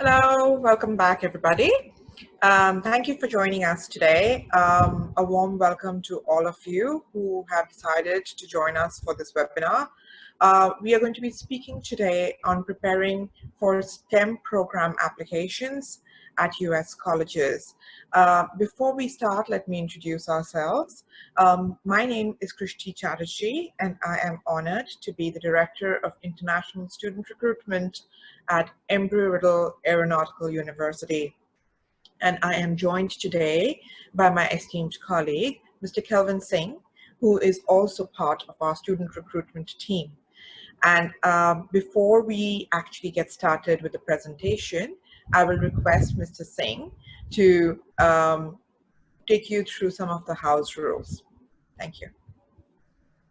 Hello, welcome back everybody. Thank you for joining us today. A warm welcome to all of you who have decided to join us for this webinar. We are going to be speaking today on preparing for STEM program applications at US colleges. Before we start, let me introduce ourselves. My name is Krishti Chatterjee, and I am honored to be the Director of International Student Recruitment at Embry-Riddle Aeronautical University. And I am joined today by my esteemed colleague, Mr. Kelvin Singh, who is also part of our student recruitment team. And before we actually get started with the presentation, I will request Mr. Singh to take you through some of the house rules. Thank you.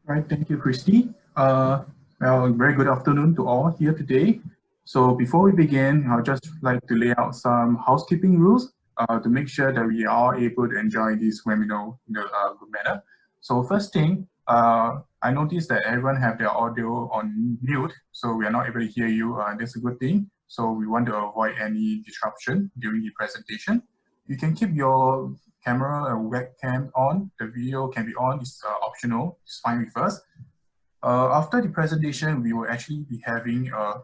All right, thank you, Krishti. Well, very good afternoon to all here today. So before we begin, I'd just like to lay out some housekeeping rules to make sure that we are able to enjoy this webinar in a good manner. So first thing, I noticed that everyone have their audio on mute, so we are not able to hear you. That's a good thing. So we want to avoid any disruption during the presentation. You can keep your camera or webcam on. The video can be on. It's optional. It's fine with us. After the presentation, we will actually be having a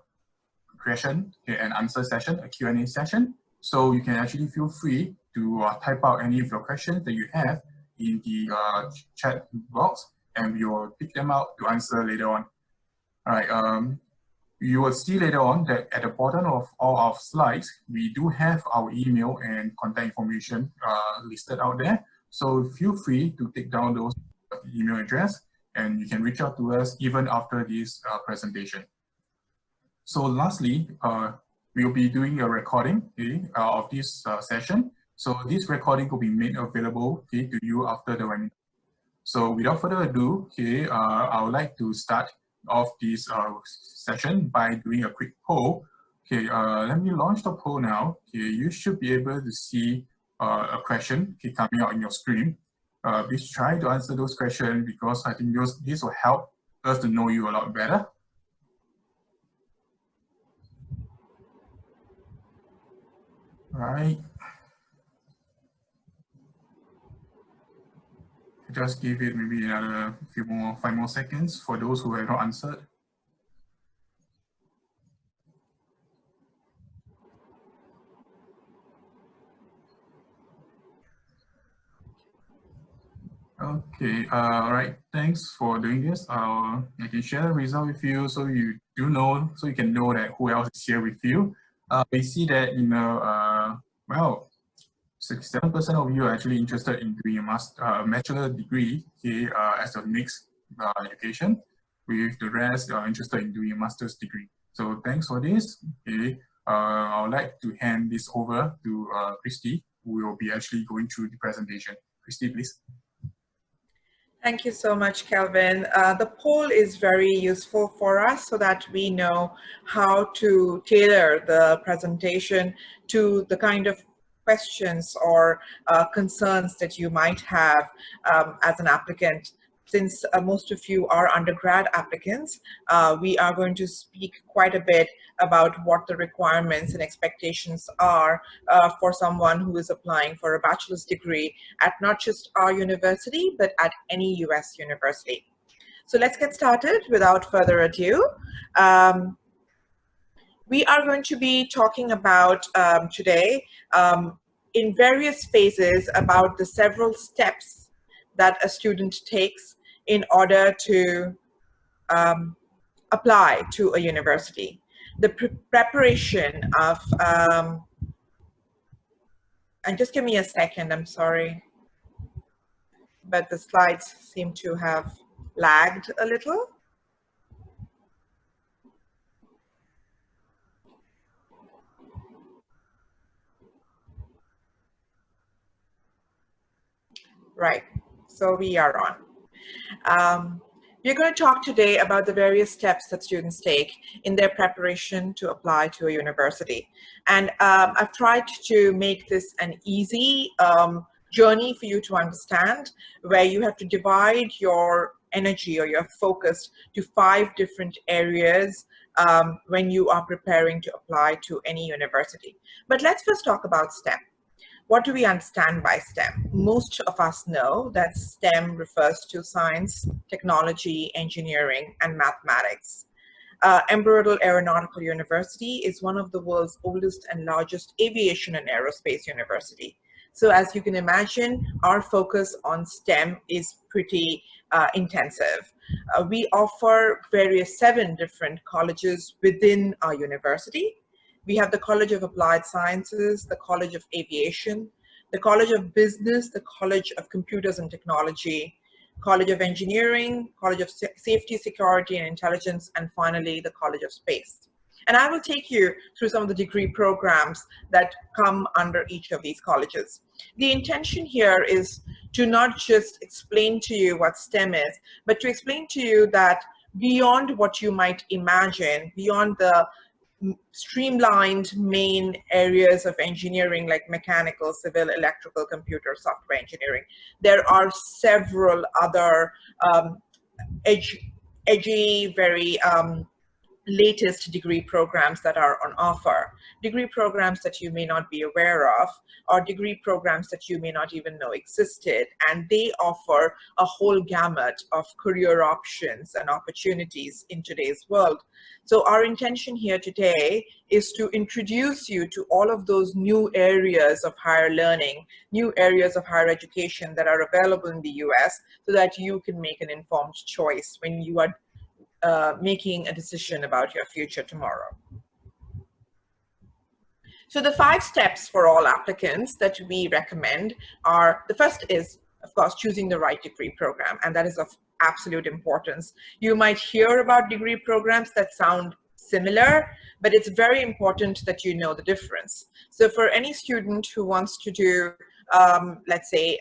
question and answer session, a Q&A session. So you can actually feel free to type out any of your questions that you have in the chat box, and we will pick them out to answer later on. All right. You will see later on that at the bottom of all our slides, we do have our email and contact information listed out there. So feel free to take down those email address, and you can reach out to us even after this presentation. So lastly, we will be doing a recording of this session. So this recording will be made available to you after the webinar. So without further ado, I would like to start off this session by doing a quick poll. Let me launch the poll now. You should be able to see a question coming out in your screen. Please try to answer those questions because I think this will help us to know you a lot better. All right. Just give it maybe another 5 more seconds for those who have not answered. Okay, all right, thanks for doing this. I can share the result with you so you can know that who else is here with you. We see that, well, 67% of you are actually interested in doing a bachelor degree as a mixed education, with the rest are interested in doing a master's degree. So thanks for this. I would like to hand this over to Krishti, who will be actually going through the presentation. Krishti, please. Thank you so much, Kelvin. The poll is very useful for us so that we know how to tailor the presentation to the kind of questions or concerns that you might have as an applicant. Since most of you are undergrad applicants, we are going to speak quite a bit about what the requirements and expectations are for someone who is applying for a bachelor's degree at not just our university, but at any US university. So let's get started without further ado. We are going to be talking about today in various phases about the several steps that a student takes in order to apply to a university. The preparation of, and just give me a second, I'm sorry, but the slides seem to have lagged a little. Right, so we are on. We're going to talk today about the various steps that students take in their preparation to apply to a university. And I've tried to make this an easy journey for you to understand, where you have to divide your energy or your focus to 5 different areas when you are preparing to apply to any university. But let's first talk about STEM. What do we understand by STEM? Most of us know that STEM refers to science, technology, engineering, and mathematics. Embry-Riddle Aeronautical University is one of the world's oldest and largest aviation and aerospace university. So as you can imagine, our focus on STEM is pretty intensive. We offer 7 different colleges within our university. We have the College of Applied Sciences, the College of Aviation, the College of Business, the College of Computers and Technology, College of Engineering, College of Safety, Security and Intelligence, and finally the College of Space. And I will take you through some of the degree programs that come under each of these colleges. The intention here is to not just explain to you what STEM is, but to explain to you that beyond what you might imagine, beyond the streamlined main areas of engineering like mechanical, civil, electrical, computer, software engineering, there are several other edgy, very latest degree programs that are on offer. Degree programs that you may not be aware of, or degree programs that you may not even know existed, and they offer a whole gamut of career options and opportunities in today's world. So our intention here today is to introduce you to all of those new areas of higher learning, new areas of higher education that are available in the US, so that you can make an informed choice when you are making a decision about your future tomorrow. So the 5 steps for all applicants that we recommend are, the first is, of course, choosing the right degree program, and that is of absolute importance. You might hear about degree programs that sound similar, but it's very important that you know the difference. So for any student who wants to do, let's say,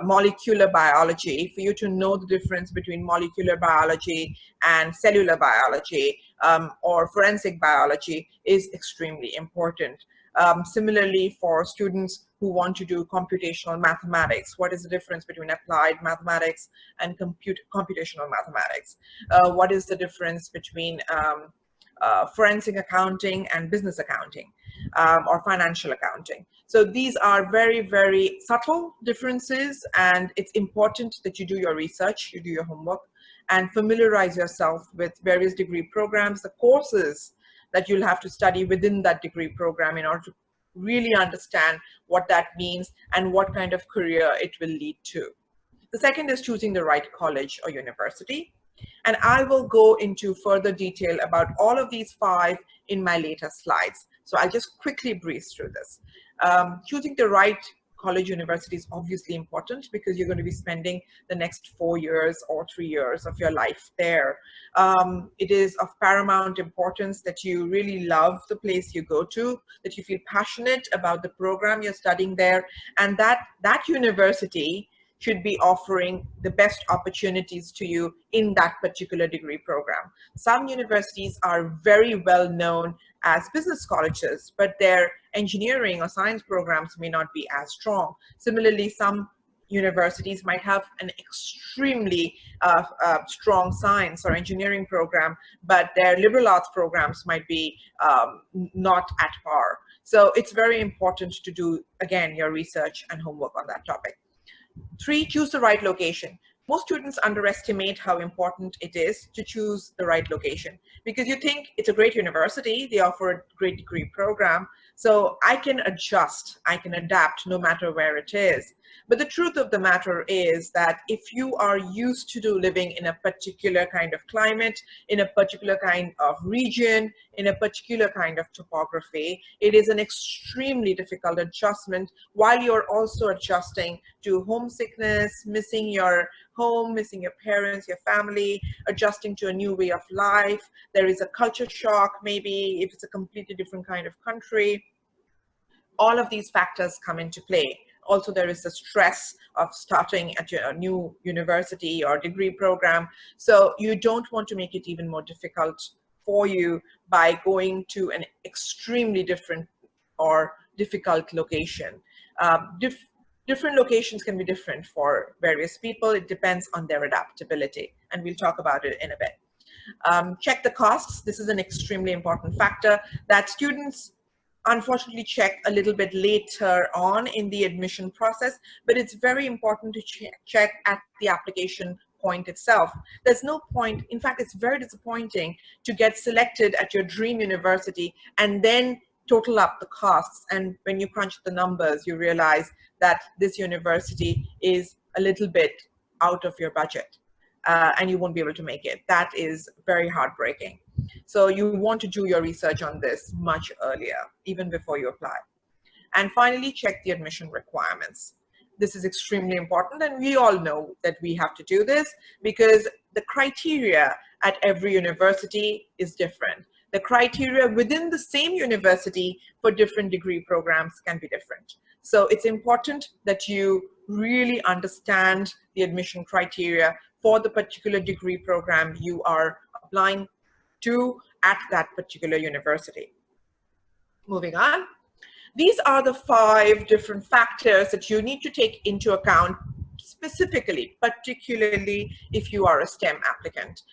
molecular biology, for you to know the difference between molecular biology and cellular biology or forensic biology is extremely important. Similarly, for students who want to do computational mathematics, what is the difference between applied mathematics and computational mathematics? What is the difference between forensic accounting and business accounting or financial accounting? So these are very, very subtle differences, and it's important that you do your research, you do your homework, and familiarize yourself with various degree programs, the courses that you'll have to study within that degree program in order to really understand what that means and what kind of career it will lead to. The second is choosing the right college or university. And I will go into further detail about all of these 5 in my later slides. So I'll just quickly breeze through this. Choosing the right college university is obviously important because you're going to be spending the next 4 years or 3 years of your life there. It is of paramount importance that you really love the place you go to, that you feel passionate about the program you're studying there, and that university should be offering the best opportunities to you in that particular degree program. Some universities are very well known as business colleges, but their engineering or science programs may not be as strong. Similarly, some universities might have an extremely strong science or engineering program, but their liberal arts programs might be not at par. So it's very important to do, again, your research and homework on that topic. 3, choose the right location. Most students underestimate how important it is to choose the right location, because you think it's a great university, they offer a great degree program, so I can adjust, I can adapt no matter where it is. But the truth of the matter is that if you are used to living in a particular kind of climate, in a particular kind of region, in a particular kind of topography, it is an extremely difficult adjustment while you're also adjusting to homesickness, missing your home, missing your parents, your family, adjusting to a new way of life. There is a culture shock, maybe if it's a completely different kind of country. All of these factors come into play. Also, there is the stress of starting at a new university or degree program. So you don't want to make it even more difficult for you by going to an extremely different or difficult location. Different locations can be different for various people. It depends on their adaptability, and we'll talk about it in a bit. Check the costs. This is an extremely important factor that students unfortunately check a little bit later on in the admission process, but it's very important to check at the application point itself. There's no point, in fact, it's very disappointing to get selected at your dream university and then total up the costs. And when you crunch the numbers, you realize that this university is a little bit out of your budget and you won't be able to make it. That is very heartbreaking. So you want to do your research on this much earlier, even before you apply. And finally, check the admission requirements. This is extremely important, and we all know that we have to do this because the criteria at every university is different. The criteria within the same university for different degree programs can be different. So it's important that you really understand the admission criteria for the particular degree program you are applying to at that particular university. Moving on. These are the 5 different factors that you need to take into account specifically, particularly if you are a STEM applicant.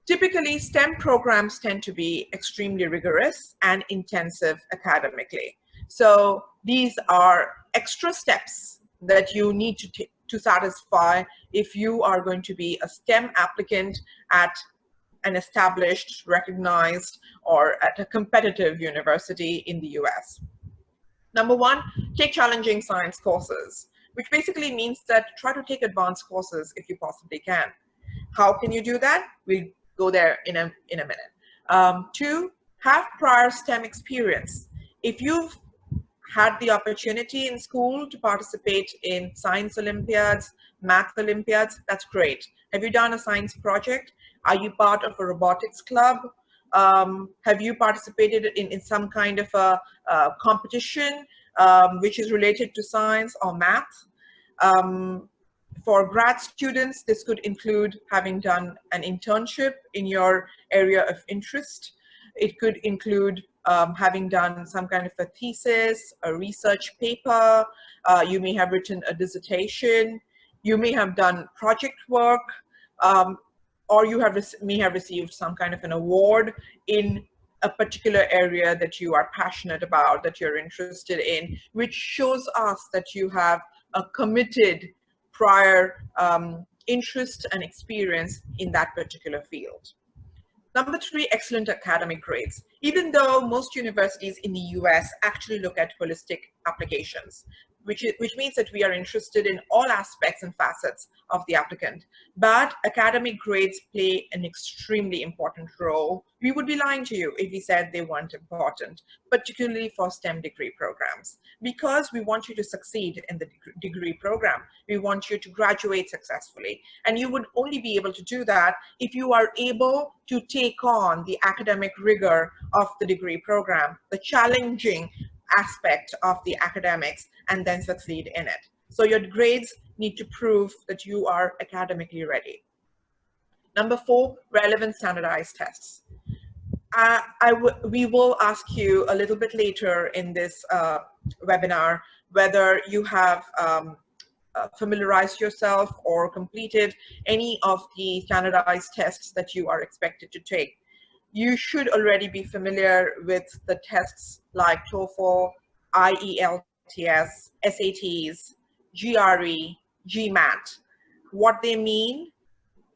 Typically, STEM programs tend to be extremely rigorous and intensive academically. So these are extra steps that you need to satisfy if you are going to be a STEM applicant at an established, recognized, or at a competitive university in the US. Number 1, take challenging science courses, which basically means that try to take advanced courses if you possibly can. How can you do that? We'll go there in a minute. 2, have prior STEM experience. If you've had the opportunity in school to participate in science Olympiads, math Olympiads, that's great. Have you done a science project? Are you part of a robotics club? Have you participated in some kind of a competition which is related to science or math? For grad students, this could include having done an internship in your area of interest. It could include having done some kind of a thesis, a research paper. You may have written a dissertation. You may have done project work. Or you may have received some kind of an award in a particular area that you are passionate about, that you're interested in, which shows us that you have a committed prior interest and experience in that particular field. Number 3, excellent academic grades. Even though most universities in the US actually look at holistic applications, which means that we are interested in all aspects and facets of the applicant. But academic grades play an extremely important role. We would be lying to you if we said they weren't important, particularly for STEM degree programs, because we want you to succeed in the degree program. We want you to graduate successfully. And you would only be able to do that if you are able to take on the academic rigor of the degree program, the challenging aspect of the academics, and then succeed in it. So your grades need to prove that you are academically ready. Number 4, relevant standardized tests. We will ask you a little bit later in this webinar whether you have familiarized yourself or completed any of the standardized tests that you are expected to take. You should already be familiar with the tests like TOEFL, IELTS, SATs, GRE, GMAT, what they mean,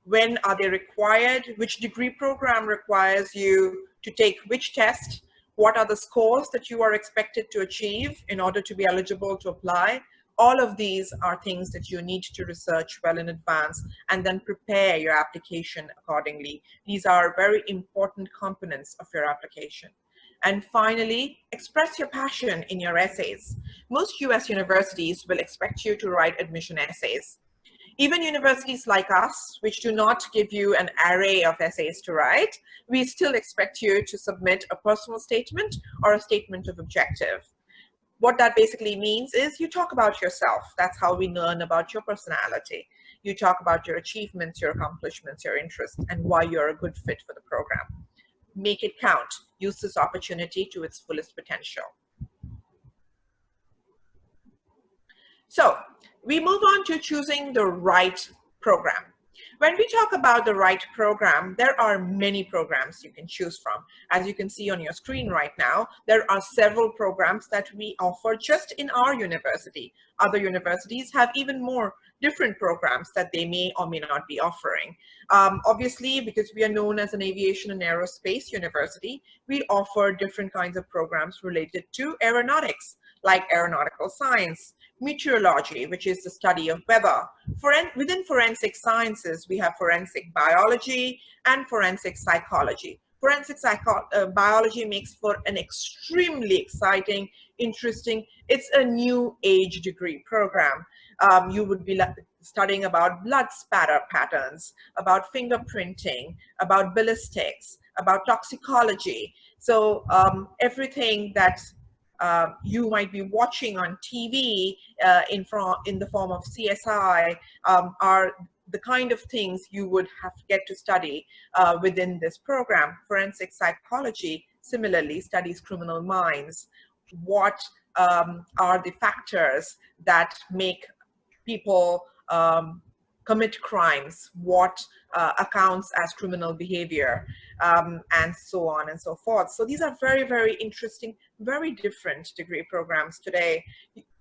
when are they required, which degree program requires you to take which test, what are the scores that you are expected to achieve in order to be eligible to apply. All of these are things that you need to research well in advance and then prepare your application accordingly. These are very important components of your application. And finally, express your passion in your essays. Most US universities will expect you to write admission essays. Even universities like us, which do not give you an array of essays to write, we still expect you to submit a personal statement or a statement of objective. What that basically means is you talk about yourself. That's how we learn about your personality. You talk about your achievements, your accomplishments, your interests, and why you're a good fit for the program. Make it count. Use this opportunity to its fullest potential. So we move on to choosing the right program. When we talk about the right program, there are many programs you can choose from. As you can see on your screen right now, there are several programs that we offer just in our university. Other universities have even more different programs that they may or may not be offering. Obviously, because we are known as an aviation and aerospace university, we offer different kinds of programs related to aeronautics, like aeronautical science, meteorology, which is the study of weather. Within forensic sciences, we have forensic biology and forensic psychology. Forensic biology makes for an extremely exciting, interesting, it's a new age degree program. You would be studying about blood spatter patterns, about fingerprinting, about ballistics, about toxicology. So everything that you might be watching on TV in the form of CSI are the kind of things you would have to get to study within this program. Forensic psychology similarly studies criminal minds. What are the factors that make people commit crimes? What accounts as criminal behavior, and so on and so forth. So these are very, very interesting, very different degree programs today.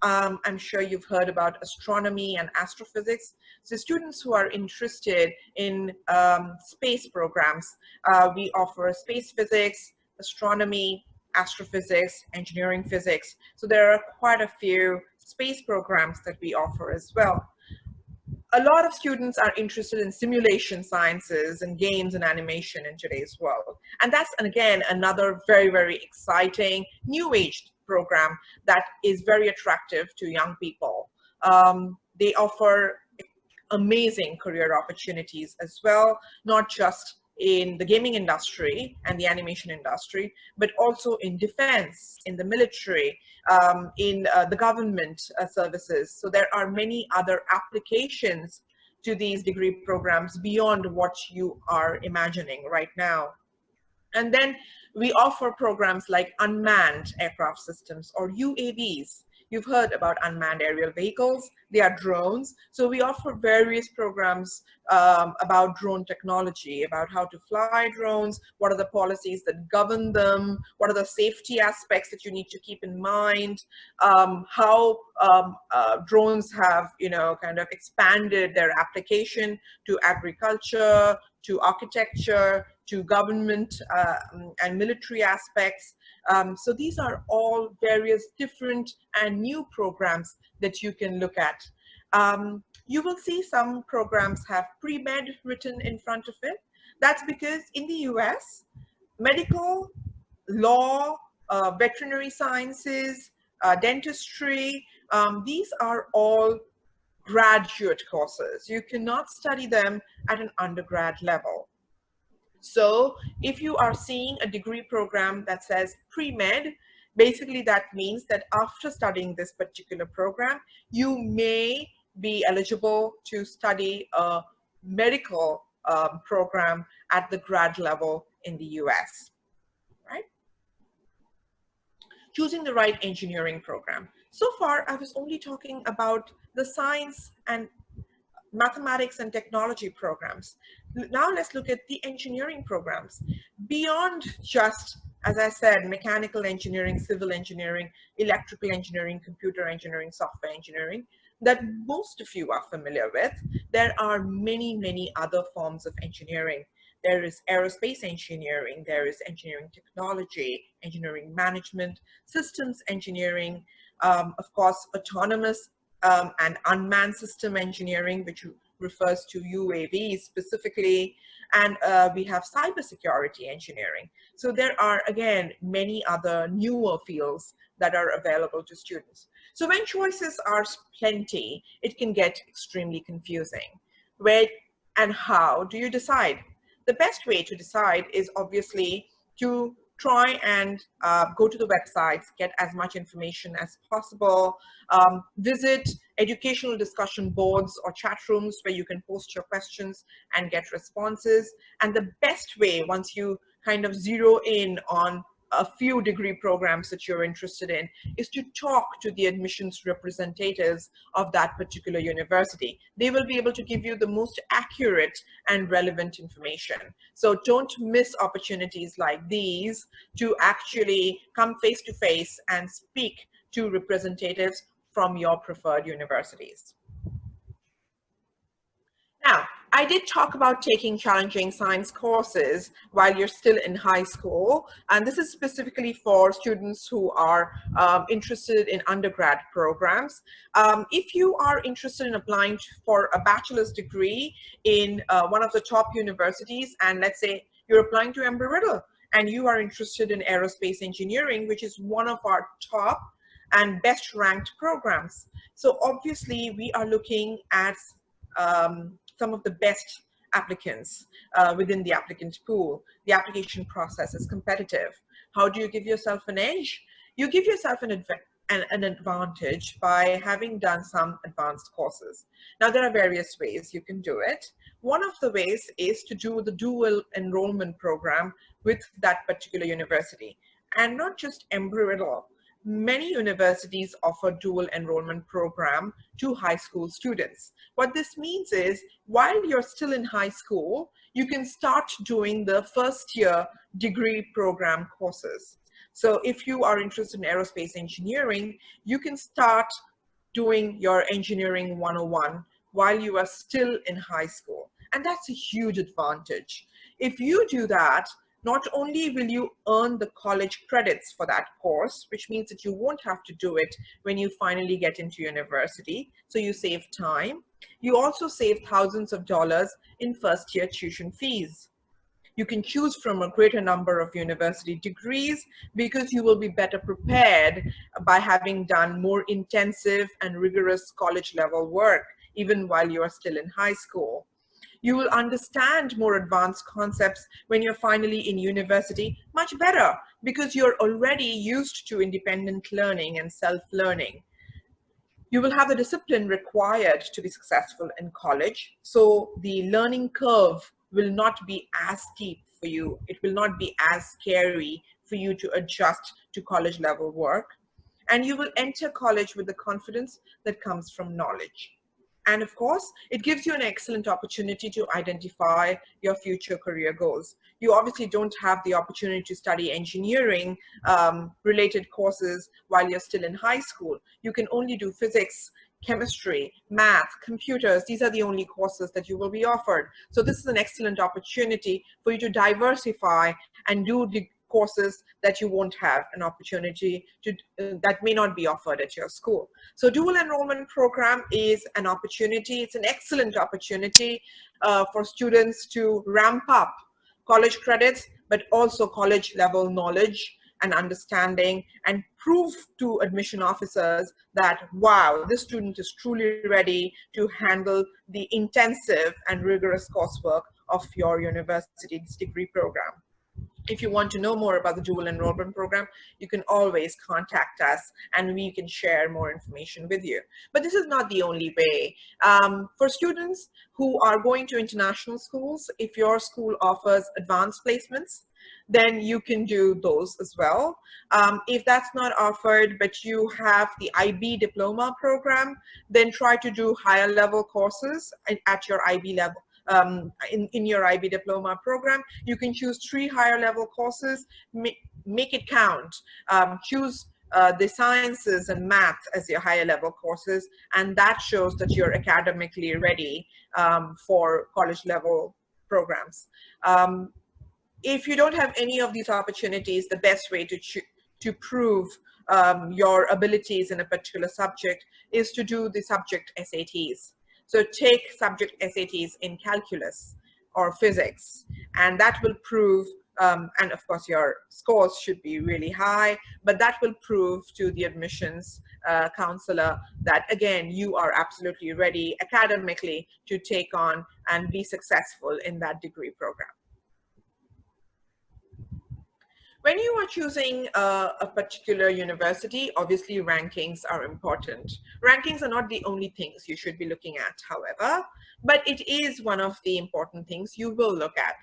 I'm sure you've heard about astronomy and astrophysics. So students who are interested in space programs, we offer space physics, astronomy, astrophysics, engineering physics. So there are quite a few space programs that we offer as well. A lot of students are interested in simulation sciences and games and animation in today's world. And that's, again, another very, very exciting new age program that is very attractive to young people. They offer amazing career opportunities as well, not just in the gaming industry and the animation industry, but also in defense, in the military, in the government services. So there are many other applications to these degree programs beyond what you are imagining right now. And then we offer programs like unmanned aircraft systems, or UAVs. You've heard about unmanned aerial vehicles. They are drones. So we offer various programs about drone technology, about how to fly drones, what are the policies that govern them, what are the safety aspects that you need to keep in mind, how drones have, kind of expanded their application to agriculture, to architecture, to government and military aspects. So these are all various different and new programs that you can look at. You will see some programs have pre-med written in front of it. That's because in the US, medical, law, veterinary sciences, dentistry, these are all graduate courses. You cannot study them at an undergrad level. So if you are seeing a degree program that says pre-med, basically that means that after studying this particular program, you may be eligible to study a medical program at the grad level in the US, right? Choosing the right engineering program. So far, I was only talking about the science and mathematics and technology programs. Now let's look at the engineering programs. Beyond just, as I said, mechanical engineering, civil engineering, electrical engineering, computer engineering, software engineering, that most of you are familiar with, there are many, many other forms of engineering. There is aerospace engineering, there is engineering technology, engineering management, systems engineering, of course, autonomous and unmanned system engineering, which refers to UAVs specifically, and we have cybersecurity engineering. So there are, again, many other newer fields that are available to students. So when choices are plenty, it can get extremely confusing. Where and how do you decide? The best way to decide is obviously to try and go to the websites, get as much information as possible, visit educational discussion boards or chat rooms where you can post your questions and get responses. And the best way, once you kind of zero in on a few degree programs that you're interested in is to talk to the admissions representatives of that particular university. They will be able to give you the most accurate and relevant information. So don't miss opportunities like these to actually come face to face and speak to representatives from your preferred universities. Now, I did talk about taking challenging science courses while you're still in high school, and this is specifically for students who are interested in undergrad programs. If you are interested in applying for a bachelor's degree in one of the top universities, and let's say you're applying to Embry-Riddle, and you are interested in aerospace engineering, which is one of our top and best ranked programs. So obviously we are looking at some of the best applicants within the applicant pool. The application process is competitive. How do you give yourself an edge? You give yourself an advantage by having done some advanced courses. Now, there are various ways you can do it. One of the ways is to do the dual enrollment program with that particular university, and not just Embry-Riddle. Many universities offer dual enrollment program to high school students. What this means is, while you're still in high school, you can start doing the first year degree program courses. So if you are interested in aerospace engineering, you can start doing your engineering 101 while you are still in high school. And that's a huge advantage. If you do that, not only will you earn the college credits for that course, which means that you won't have to do it when you finally get into university, so you save time, you also save thousands of dollars in first year tuition fees. You can choose from a greater number of university degrees because you will be better prepared by having done more intensive and rigorous college level work, even while you are still in high school. You will understand more advanced concepts when you're finally in university much better because you're already used to independent learning and self-learning. You will have the discipline required to be successful in college, so the learning curve will not be as steep for you. It will not be as scary for you to adjust to college level work. And you will enter college with the confidence that comes from knowledge. And of course, it gives you an excellent opportunity to identify your future career goals. You obviously don't have the opportunity to study engineering related courses while you're still in high school. You can only do physics, chemistry, math, computers. These are the only courses that you will be offered. So this is an excellent opportunity for you to diversify and do the courses that you won't have an opportunity to, that may not be offered at your school. So dual enrollment program is an opportunity. It's an excellent opportunity for students to ramp up college credits, but also college level knowledge and understanding, and prove to admission officers that, wow, this student is truly ready to handle the intensive and rigorous coursework of your university's degree program. If you want to know more about the dual enrollment program, you can always contact us and we can share more information with you. But this is not the only way. For students who are going to international schools, if your school offers advanced placements, then you can do those as well. If that's not offered, but you have the IB diploma program, then try to do higher level courses at your IB level. In your IB diploma program, you can choose 3 higher level courses, make it count. Choose the sciences and math as your higher level courses, and that shows that you're academically ready for college level programs. If you don't have any of these opportunities, the best way to prove your abilities in a particular subject is to do the subject SATs. So take subject SATs in calculus or physics, and that will prove, and of course your scores should be really high, but that will prove to the admissions counselor that, again, you are absolutely ready academically to take on and be successful in that degree program. When you are choosing a particular university, obviously rankings are important. Rankings are not the only things you should be looking at, however, but it is one of the important things you will look at.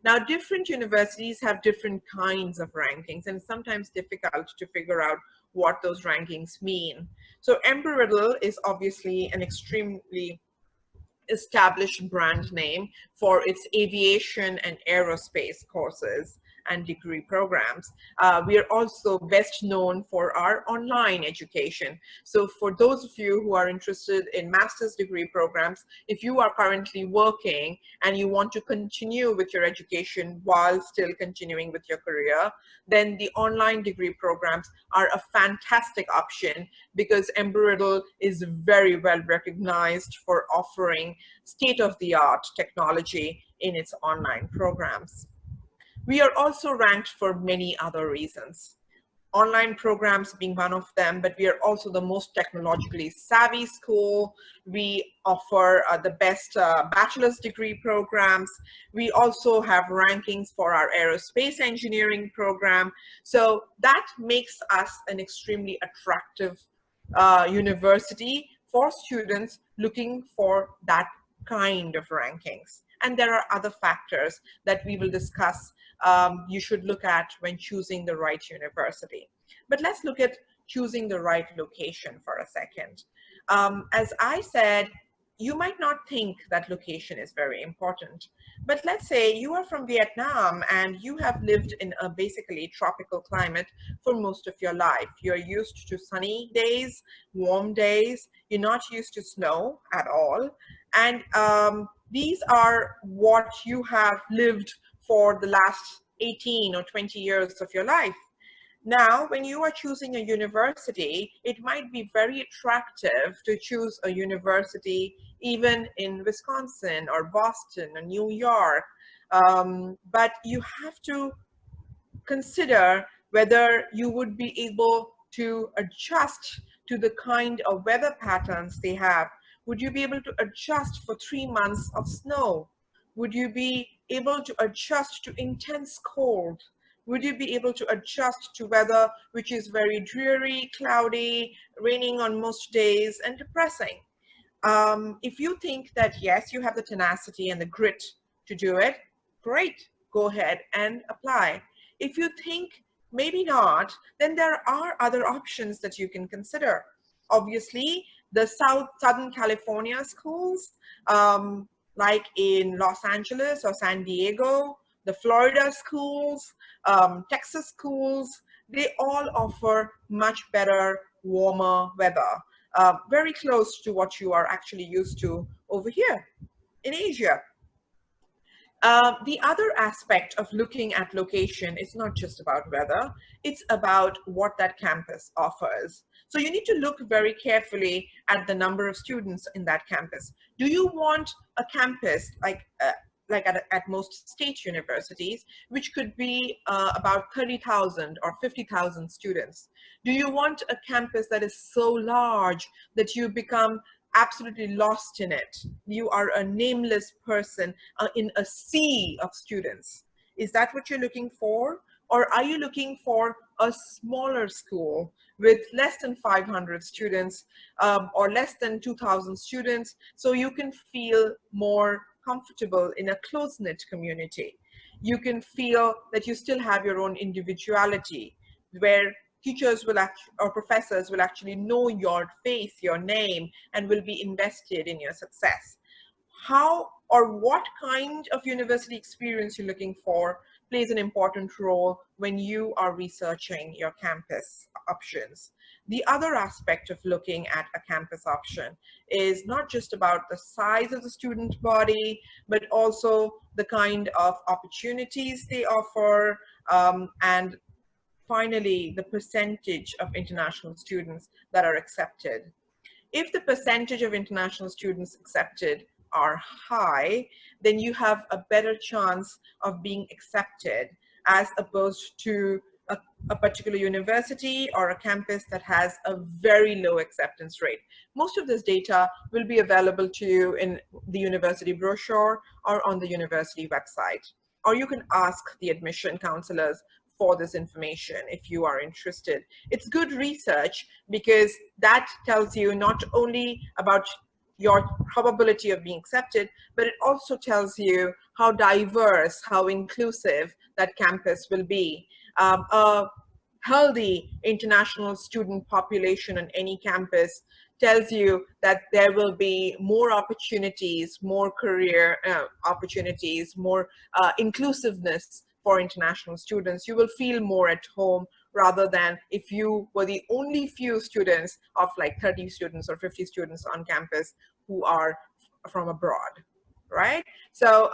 Now, different universities have different kinds of rankings, and it's sometimes difficult to figure out what those rankings mean. So Embry-Riddle is obviously an extremely established brand name for its aviation and aerospace courses and degree programs. We are also best known for our online education. So for those of you who are interested in master's degree programs, if you are currently working and you want to continue with your education while still continuing with your career, then the online degree programs are a fantastic option because Embry-Riddle is very well recognized for offering state-of-the-art technology in its online programs. We are also ranked for many other reasons. Online programs being one of them, but we are also the most technologically savvy school. We offer the best bachelor's degree programs. We also have rankings for our aerospace engineering program. So that makes us an extremely attractive university for students looking for that kind of rankings. And there are other factors that we will discuss you should look at when choosing the right university. But let's look at choosing the right location for a second. As I said, you might not think that location is very important, but let's say you are from Vietnam and you have lived in a basically tropical climate for most of your life. You're used to sunny days, warm days, you're not used to snow at all. And these are what you have lived for the last 18 or 20 years of your life. Now, when you are choosing a university, it might be very attractive to choose a university even in Wisconsin or Boston or New York. But you have to consider whether you would be able to adjust to the kind of weather patterns they have. Would you be able to adjust for 3 months of snow? Would you be able to adjust to intense cold? Would you be able to adjust to weather which is very dreary, cloudy, raining on most days, and depressing? If you think that yes, you have the tenacity and the grit to do it, great, go ahead and apply. If you think maybe not, then there are other options that you can consider. Obviously, the Southern California schools, like in Los Angeles or San Diego, the Florida schools, Texas schools, they all offer much better, warmer weather, very close to what you are actually used to over here in Asia. The other aspect of looking at location is not just about weather, it's about what that campus offers. So you need to look very carefully at the number of students in that campus. Do you want a campus like at most state universities, which could be about 30,000 or 50,000 students? Do you want a campus that is so large that you become absolutely lost in it? You are a nameless person in a sea of students. Is that what you're looking for? Or are you looking for a smaller school with less than 500 students or less than 2,000 students, so you can feel more comfortable in a close-knit community? You can feel that you still have your own individuality, where teachers will or professors will actually know your face, your name, and will be invested in your success. How or what kind of university experience you're looking for plays an important role when you are researching your campus options. The other aspect of looking at a campus option is not just about the size of the student body, but also the kind of opportunities they offer, and finally, the percentage of international students that are accepted. If the percentage of international students accepted are high, then you have a better chance of being accepted as opposed to a particular university or a campus that has a very low acceptance rate. Most of this data will be available to you in the university brochure or on the university website. Or you can ask the admission counselors for this information if you are interested. It's good research because that tells you not only about your probability of being accepted, but it also tells you how diverse, how inclusive that campus will be. A healthy international student population on any campus tells you that there will be more opportunities, more career opportunities, more inclusiveness for international students. You will feel more at home rather than if you were the only few students of like 30 students or 50 students on campus who are from abroad, right? So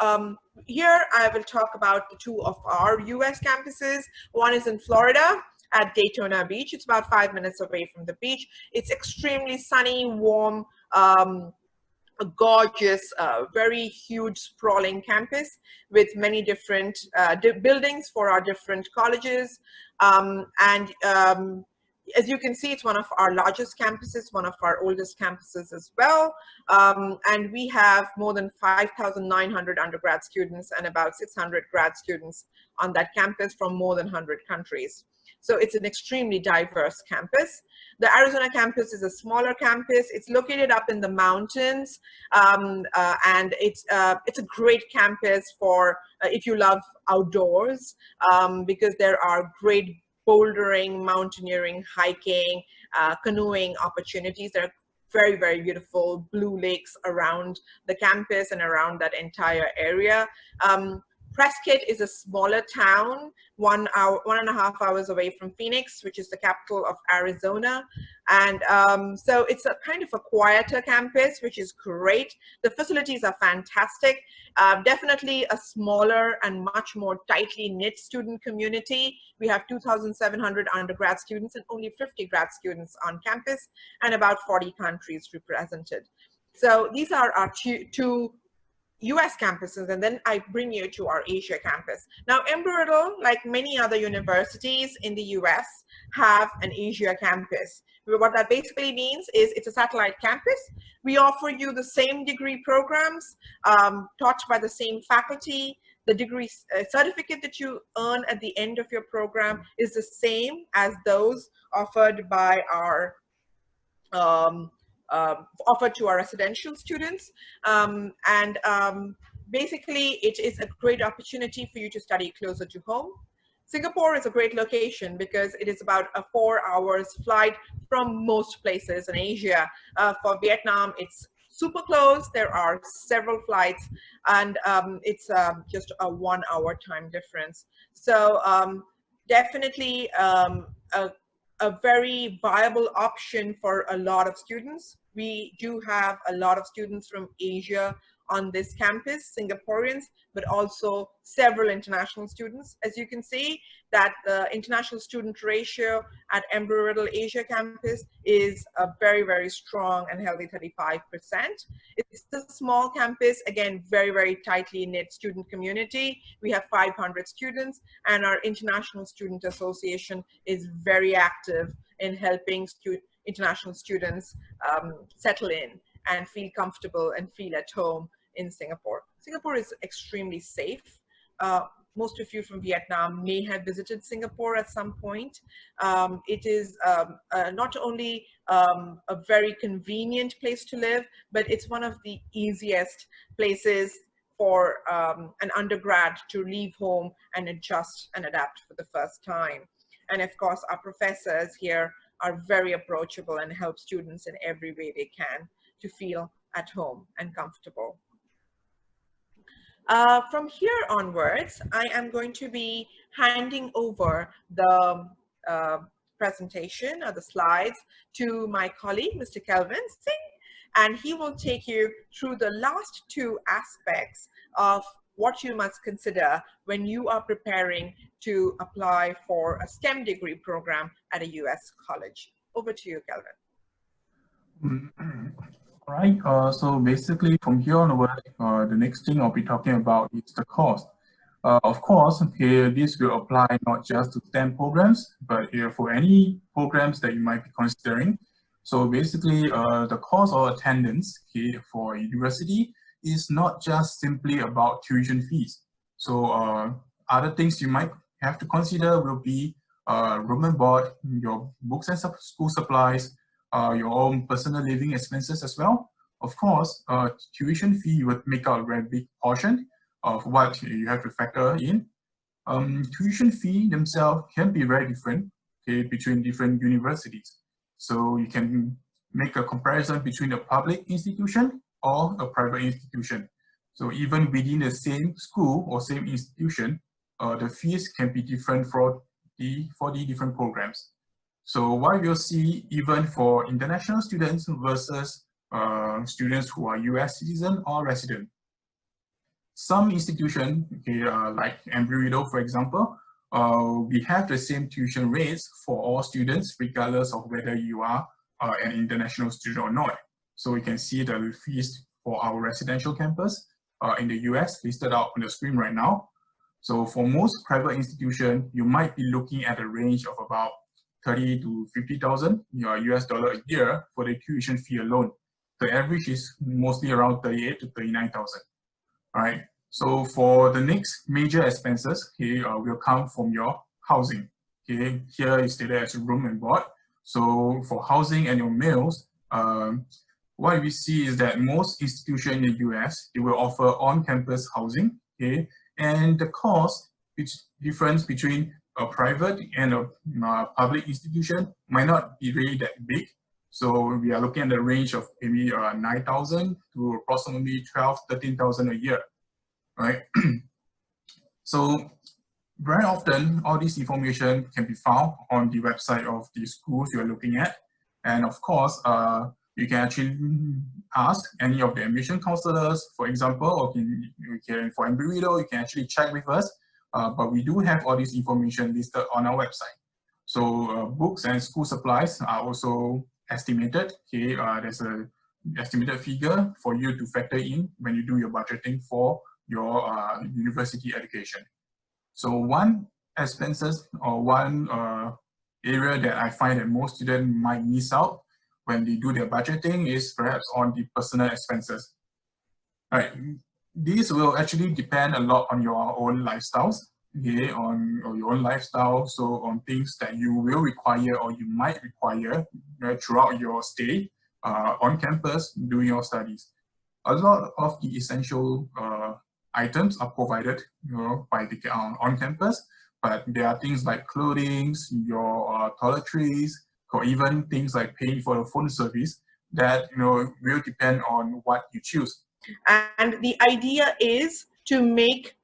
here I will talk about the two of our US campuses. One is in Florida at Daytona Beach. It's about 5 minutes away from the beach. It's extremely sunny, warm, a gorgeous, very huge, sprawling campus with many different buildings for our different colleges. As you can see, it's one of our largest campuses, one of our oldest campuses as well. And we have more than 5,900 undergrad students and about 600 grad students on that campus from more than 100 countries. So it's an extremely diverse campus. The Arizona campus is a smaller campus. It's located up in the mountains, and it's a great campus for if you love outdoors, because there are great bouldering, mountaineering, hiking, canoeing opportunities. There are very, very beautiful blue lakes around the campus and around that entire area. Prescott is a smaller town, 1.5 hours away from Phoenix, which is the capital of Arizona. And so it's a kind of a quieter campus, which is great. The facilities are fantastic. Definitely a smaller and much more tightly knit student community. We have 2,700 undergrad students and only 50 grad students on campus and about 40 countries represented. So these are our two US campuses, and then I bring you to our Asia campus. Now, Embry-Riddle, like many other universities in the US, have an Asia campus. What that basically means is it's a satellite campus. We offer you the same degree programs taught by the same faculty. The degree certificate that you earn at the end of your program is the same as those offered by our offered to our residential students. Basically, it is a great opportunity for you to study closer to home. Singapore is a great location because it is about a 4 hours flight from most places in Asia. For Vietnam, it's super close. There are several flights, and it's just a 1 hour time difference. So definitely a very viable option for a lot of students. We do have a lot of students from Asia on this campus, Singaporeans, but also several international students. As you can see, that the international student ratio at Embry-Riddle Asia campus is a very, very strong and healthy 35%. It's a small campus, again, very, very tightly knit student community. We have 500 students, and our International Student Association is very active in helping international students settle in and feel comfortable and feel at home in Singapore. Singapore is extremely safe. Most of you from Vietnam may have visited Singapore at some point. It is not only a very convenient place to live, but it's one of the easiest places for an undergrad to leave home and adjust and adapt for the first time. And of course, our professors here are very approachable and help students in every way they can to feel at home and comfortable. From here onwards, I am going to be handing over the presentation or the slides to my colleague, Mr. Kelvin, and he will take you through the last two aspects of what you must consider when you are preparing to apply for a STEM degree program at a US college. Over to you, Kelvin. All right, so basically from here onward, the next thing I'll be talking about is the cost. Of course, here this will apply not just to STEM programs, but for any programs that you might be considering. So basically, the cost or attendance here for university is not just simply about tuition fees. So other things you might have to consider will be room and board, your books and school supplies, your own personal living expenses as well. Of course, tuition fee would make out a very big portion of what you have to factor in. Tuition fee themselves can be very different, okay, between different universities. So you can make a comparison between a public institution or a private institution. So even within the same school or same institution, the fees can be different for the different programs. So what we'll see even for international students versus students who are US citizen or resident. Some institutions, okay, like Embry-Riddle, for example, we have the same tuition rates for all students, regardless of whether you are an international student or not. So we can see the fees for our residential campus in the US listed out on the screen right now. So for most private institutions, you might be looking at a range of about 30 to 50,000 US dollar a year for the tuition fee alone. The average is mostly around 38 to 39,000. All right. So for the next major expenses, okay, will come from your housing. Okay, here is stated as room and board. So for housing and your meals, what we see is that most institutions in the US, they will offer on-campus housing. Okay, and the cost difference between a private and a public institution might not be really that big. So we are looking at the range of maybe 9,000 to approximately 12, 13,000 a year, right? So very often, all this information can be found on the website of the schools you are looking at. And of course, you can actually ask any of the admission counselors, for example, or for Embry-Riddle, you can actually check with us. But we do have all this information listed on our website. So books and school supplies are also estimated. Okay, there's an estimated figure for you to factor in when you do your budgeting for your university education. So one expenses or one area that I find that most students might miss out when they do their budgeting is perhaps on the personal expenses. All right, these will actually depend a lot on your own lifestyles, okay, on your own lifestyle, so on things that you will require or you might require throughout your stay on campus doing your studies. A lot of the essential items are provided, by the on campus, but there are things like clothing, your toiletries, or even things like paying for the phone service that will depend on what you choose. And the idea is to make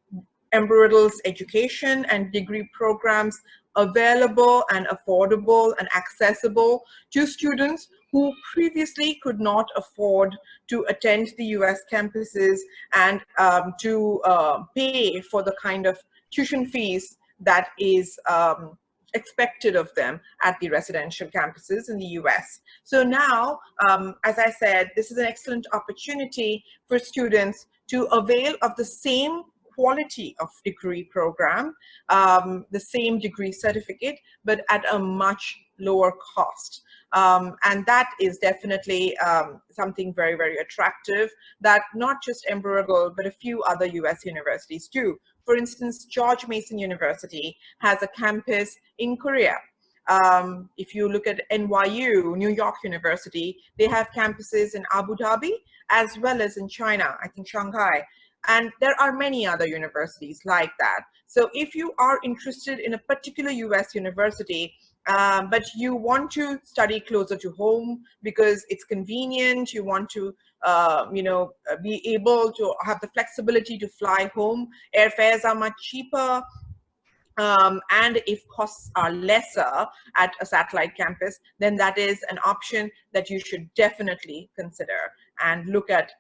Embry-Riddle's education and degree programs available and affordable and accessible to students who previously could not afford to attend the US campuses and to pay for the kind of tuition fees that is expected of them at the residential campuses in the US. So now, as I said, this is an excellent opportunity for students to avail of the same quality of degree program, the same degree certificate, but at a much lower cost. And that is definitely something very, very attractive that not just Embry-Riddle, but a few other US universities do. For instance, George Mason University has a campus in Korea. If you look at NYU, New York University, they have campuses in Abu Dhabi as well as in China, I think Shanghai. And there are many other universities like that. So if you are interested in a particular US university, but you want to study closer to home because it's convenient, you want to be able to have the flexibility to fly home, airfares are much cheaper, and if costs are lesser at a satellite campus, then that is an option that you should definitely consider and look at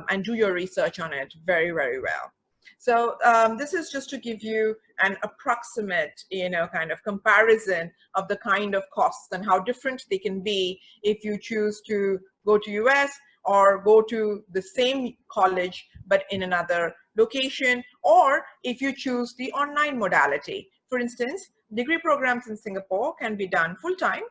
and do your research on it very, very well. So this is just to give you an approximate, kind of comparison of the kind of costs and how different they can be if you choose to go to US or go to the same college but in another location, or if you choose the online modality. For instance, degree programs in Singapore can be done full-time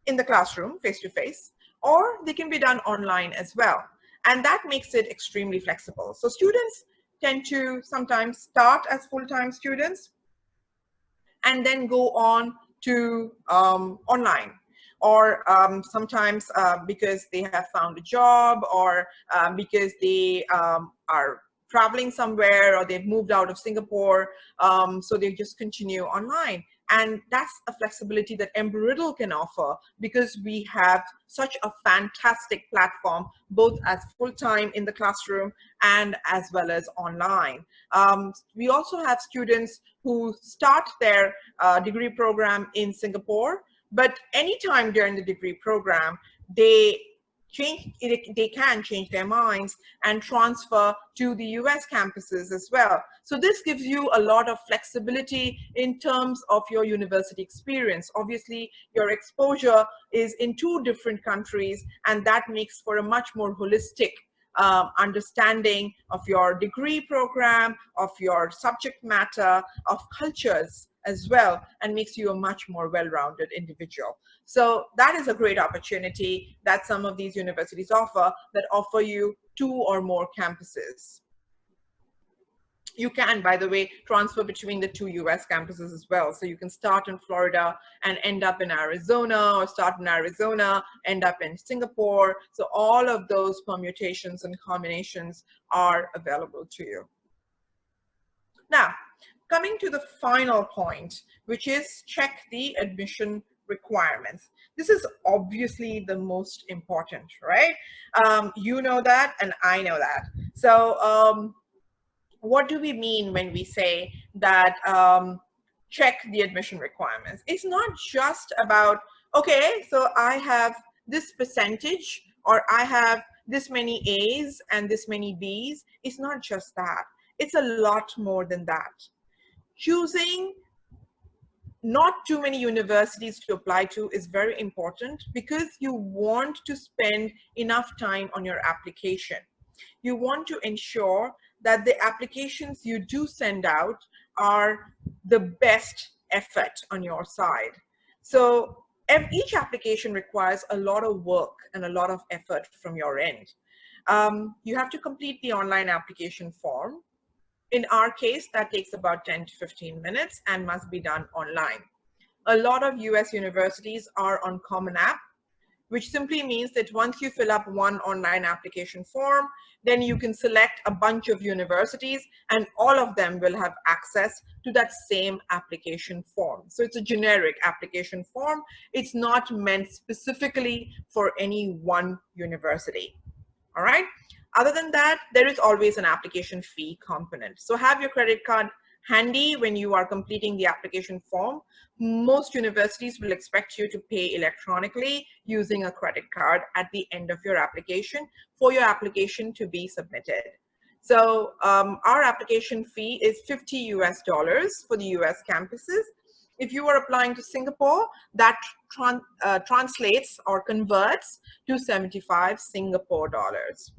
in the classroom, face-to-face, or they can be done online as well. And that makes it extremely flexible. So students tend to sometimes start as full-time students and then go on to online. or sometimes because they have found a job, or because they are traveling somewhere, or they've moved out of Singapore, so they just continue online. And that's a flexibility that Embry-Riddle can offer, because we have such a fantastic platform, both as full-time in the classroom and as well as online. We also have students who start their degree program in Singapore, but anytime during the degree program, they can change their minds and transfer to the US campuses as well. So this gives you a lot of flexibility in terms of your university experience. Obviously, your exposure is in 2 different countries, and that makes for a much more holistic understanding of your degree program, of your subject matter, of cultures as well, and makes you a much more well-rounded individual. So that is a great opportunity that some of these universities offer, that offer you 2 or more campuses. You can, by the way, transfer between the 2 US campuses as well. So you can start in Florida and end up in Arizona, or start in Arizona, end up in Singapore. So all of those permutations and combinations are available to you. Now, coming to the final point, which is check the admission requirements. This is obviously the most important, right? You know that, and I know that. So what do we mean when we say that check the admission requirements? It's not just about, okay, so I have this percentage, or I have this many A's and this many B's. It's not just that. It's a lot more than that. Choosing not too many universities to apply to is very important, because you want to spend enough time on your application. You want to ensure that the applications you do send out are the best effort on your side. So each application requires a lot of work and a lot of effort from your end. You have to complete the online application form. In our case, that takes about 10 to 15 minutes and must be done online. A lot of US universities are on Common App, which simply means that once you fill up one online application form, then you can select a bunch of universities, and all of them will have access to that same application form. So it's a generic application form. It's not meant specifically for any one university. All right. Other than that, there is always an application fee component. So have your credit card handy when you are completing the application form. Most universities will expect you to pay electronically using a credit card at the end of your application for your application to be submitted. So our application fee is $50 US for the US campuses. If you are applying to Singapore, that translates or converts to 75 Singapore dollars.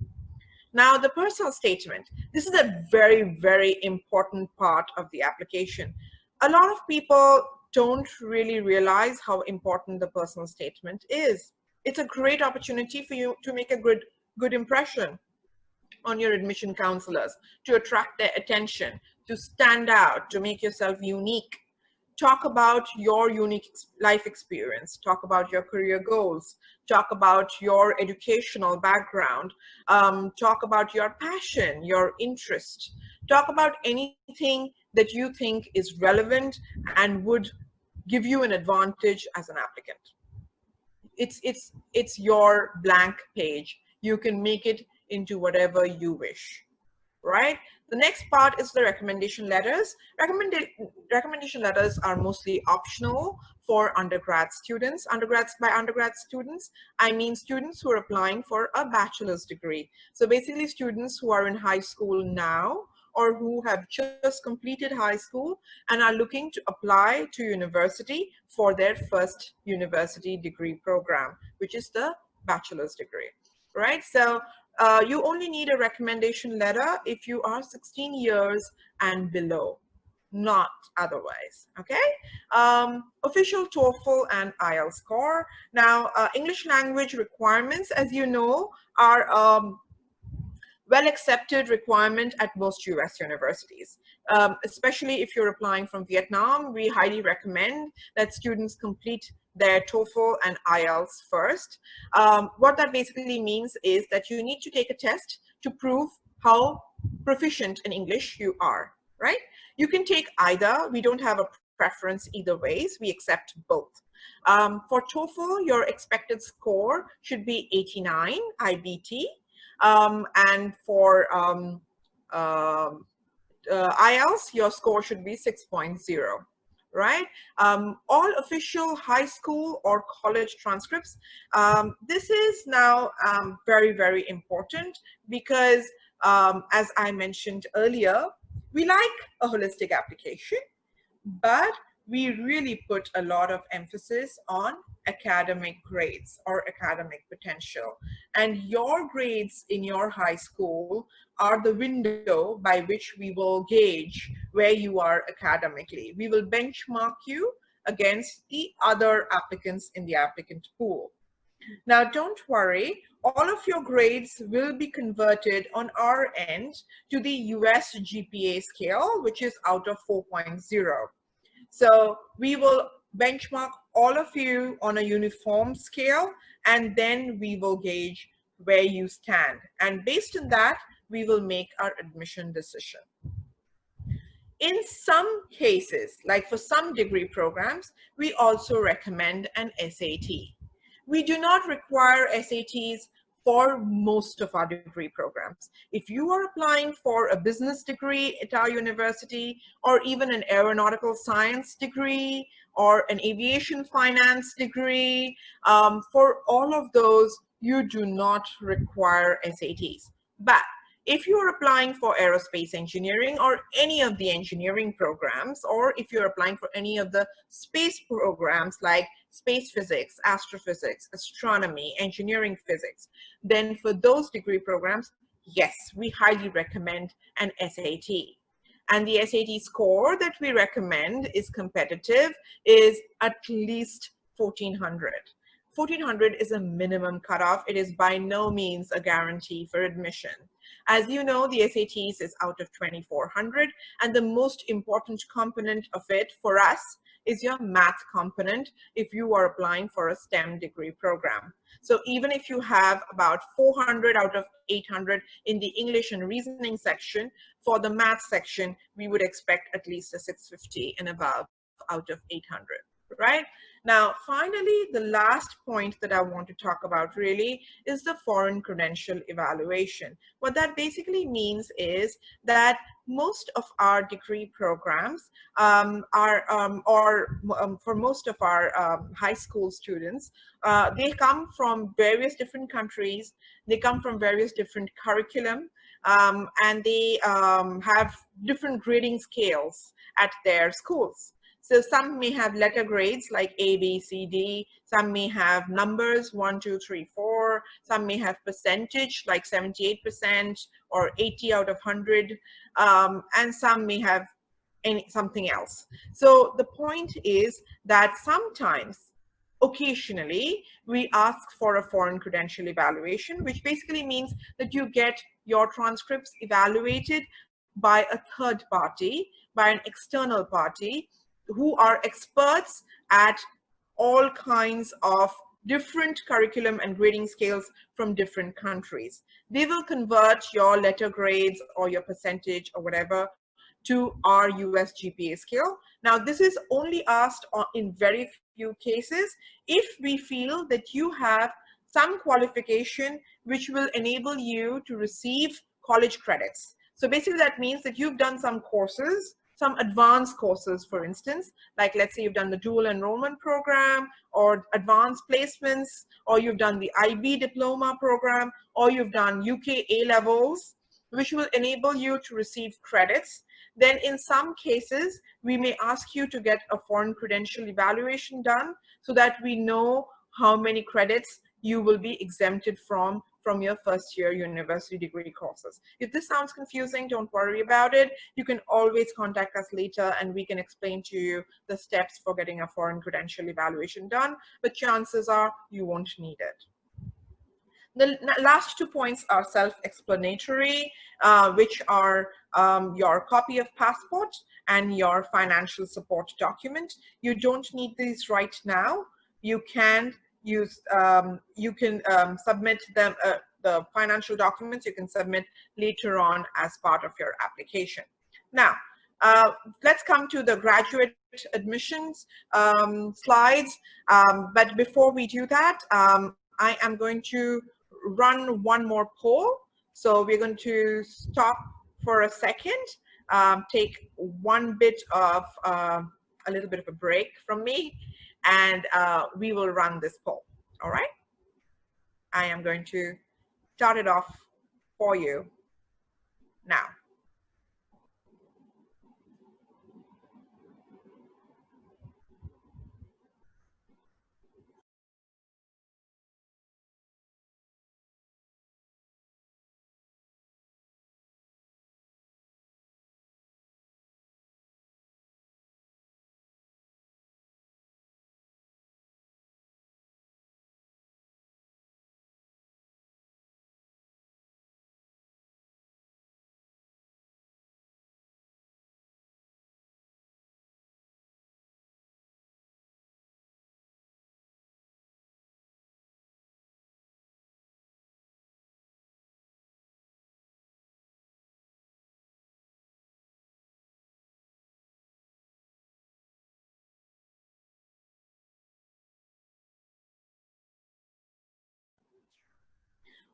Now, the personal statement. This is a very, very important part of the application. A lot of people don't really realize how important the personal statement is. It's a great opportunity for you to make a good impression on your admission counselors, to attract their attention, to stand out, to make yourself unique. Talk about your unique life experience, talk about your career goals, talk about your educational background, talk about your passion, your interest, talk about anything that you think is relevant and would give you an advantage as an applicant. It's your blank page. You can make it into whatever you wish, right? The next part is the recommendation letters. Recommendation letters are mostly optional for undergrad students. By undergrad students, I mean students who are applying for a bachelor's degree. So basically students who are in high school now, or who have just completed high school and are looking to apply to university for their first university degree program, which is the bachelor's degree, right? So you only need a recommendation letter if you are 16 years and below, not otherwise, okay? Official TOEFL and IELTS score. Now, English language requirements, as you know, are well-accepted requirement at most US universities. Especially if you're applying from Vietnam, we highly recommend that students complete their TOEFL and IELTS first. What that basically means is that you need to take a test to prove how proficient in English you are, right? You can take either. We don't have a preference either ways. We accept both. For TOEFL, your expected score should be 89 IBT. And for IELTS, your score should be 6.0, right? All official high school or college transcripts. This is now very, very important because as I mentioned earlier, we like a holistic application, but we really put a lot of emphasis on academic grades or academic potential. And your grades in your high school are the window by which we will gauge where you are academically. We will benchmark you against the other applicants in the applicant pool. Now, don't worry, all of your grades will be converted on our end to the US GPA scale, which is out of 4.0. So we will benchmark all of you on a uniform scale, and then we will gauge where you stand. And based on that, we will make our admission decision. In some cases, like for some degree programs, we also recommend an SAT. We do not require SATs for most of our degree programs. If you are applying for a business degree at our university, or even an aeronautical science degree, or an aviation finance degree, for all of those, you do not require SATs. But if you're applying for aerospace engineering or any of the engineering programs, or if you're applying for any of the space programs like space physics, astrophysics, astronomy, engineering physics, then for those degree programs, yes, we highly recommend an SAT. And the SAT score that we recommend is competitive, is at least 1400. 1400 is a minimum cutoff. It is by no means a guarantee for admission. As you know, the SATs is out of 2400, and the most important component of it for us is your math component if you are applying for a STEM degree program. So even if you have about 400 out of 800 in the English and reasoning section, for the math section, we would expect at least a 650 and above out of 800. Right? Now, finally, the last point that I want to talk about really is the foreign credential evaluation. What that basically means is that most of our degree programs for most of our high school students, they come from various different countries, they come from various different curriculum, and they have different grading scales at their schools. So some may have letter grades like A, B, C, D. Some may have numbers 1, 2, 3, 4. Some may have percentage like 78% or 80 out of 100. And some may have something else. So the point is that sometimes, occasionally, we ask for a foreign credential evaluation, which basically means that you get your transcripts evaluated by a third party, by an external party, who are experts at all kinds of different curriculum and grading scales from different countries. They will convert your letter grades or your percentage or whatever to our US GPA scale. Now, this is only asked in very few cases if we feel that you have some qualification which will enable you to receive college credits. So basically that means that you've done some courses, some advanced courses, for instance, like let's say you've done the dual enrollment program or advanced placements, or you've done the IB diploma program, or you've done UK A-levels, which will enable you to receive credits. Then in some cases, we may ask you to get a foreign credential evaluation done so that we know how many credits you will be exempted from your first year university degree courses. If this sounds confusing, don't worry about it. You can always contact us later and we can explain to you the steps for getting a foreign credential evaluation done, but chances are you won't need it. The last 2 points are self-explanatory, which are your copy of passport and your financial support document. You don't need these right now. you can use, you can submit them, the financial documents you can submit later on as part of your application. Now, let's come to the graduate admissions slides. But before we do that, I am going to run one more poll. So we're going to stop for a second, take one bit of a little bit of a break from me, and we will run this poll. All right. I am going to start it off for you now.